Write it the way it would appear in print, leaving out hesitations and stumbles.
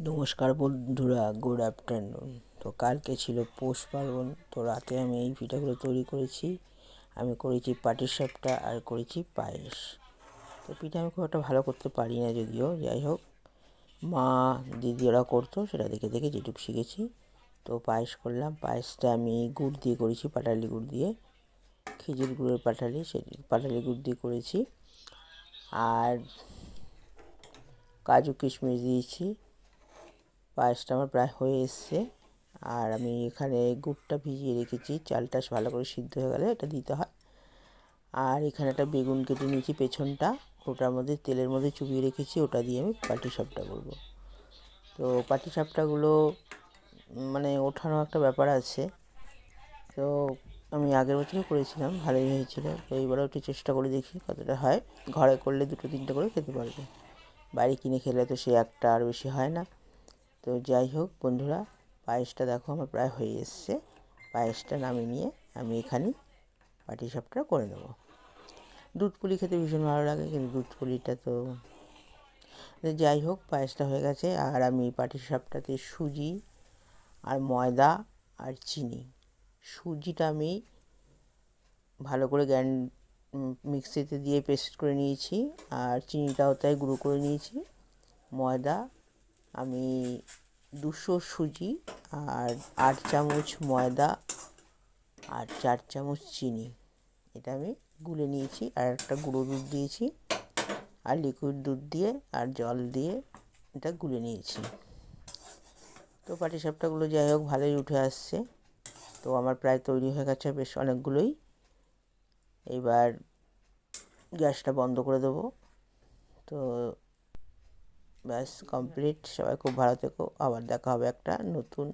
নমস্কার বন্ধুরা, good afternoon. তো কালকে ছিল পৌষ পার্বণ, তো রাতে আমি এই পিঠাগুলো তৈরি করেছি। আমি করেছি পাটিসাপটা আর করেছি পায়েস। তো পিঠা আমি খুব একটা ভালো করতে পারি না, যদিও যাই হোক মা দিদি ওরা করতো, সেটা দেখে দেখে যেটুকু শিখেছি। তো পায়েস করলাম। পায়েসটা আমি গুড় দিয়ে করেছি, পাটালি গুড় দিয়ে, খেজুর গুড়ের পাটালি, সেটি পাটালি গুড় দিয়ে করেছি। আর কাজু কিশমিশ দিয়েছি। পায়েসটা আমার প্রায় হয়ে এসছে। আর আমি এখানে গুড়টা ভিজিয়ে রেখেছি, চালটা ভালো করে সিদ্ধ হয়ে গেলে এটা দিতে হয়। আর এখানে একটা বেগুন কেটে নিয়েছি পেছনটা, ওটার মধ্যে তেলের মধ্যে চুবিয়ে রেখেছি, ওটা দিয়ে আমি পাটিসাপটা করব। তো পাটিসাপটাগুলো মানে ওঠানো একটা ব্যাপার আছে। তো আমি আগের বছরও করেছিলাম, ভালোই হয়েছিল। তো এইবারও একটু চেষ্টা করে দেখি কতটা হয়। ঘরে করলে 2-3টে করে খেতে পারবে, বাইরে কিনে খেলে তো সে একটা আর বেশি হয় না। তো যাই হোক বন্ধুরা, পায়েসটা দেখো আমার প্রায় হয়ে এসছে। পায়েসটা নামিয়ে নিয়ে আমি এখানে পাটিসাপটা করে নেব। দুধ পুলি খেতে ভীষণ ভালো লাগে, কিন্তু দুধ পুলিটা তো যাই হোক, পায়েসটা হয়ে গেছে। আর আমি পাটিসাপটাতে সুজি আর ময়দা আর চিনি, সুজিটা আমি ভালো করে মিক্সিতে দিয়ে পেস্ট করে নিয়েছি, আর চিনিটাও তাই গুঁড়ো করে নিয়েছি। ময়দা আমি 200 সুজি আর 8 চামচ ময়দা আর 4 চামচ চিনি, এটা আমি গুলে নিয়েছি। আর একটা গুঁড়ো দুধ দিয়েছি, আর লিকুইড দুধ দিয়ে আর জল দিয়ে এটা গুলে নিয়েছি। তো পাটিসাপটাগুলো যাই হোক ভালোই উঠে আসছে। তো আমার প্রায় তৈরি হয়ে গেছে বেশ অনেকগুলোই। এবার গ্যাসটা বন্ধ করে দেবো। তো ব্যাস কমপ্লিট। সবাই খুব ভালো থেকো, আবার দেখা হবে একটা নতুন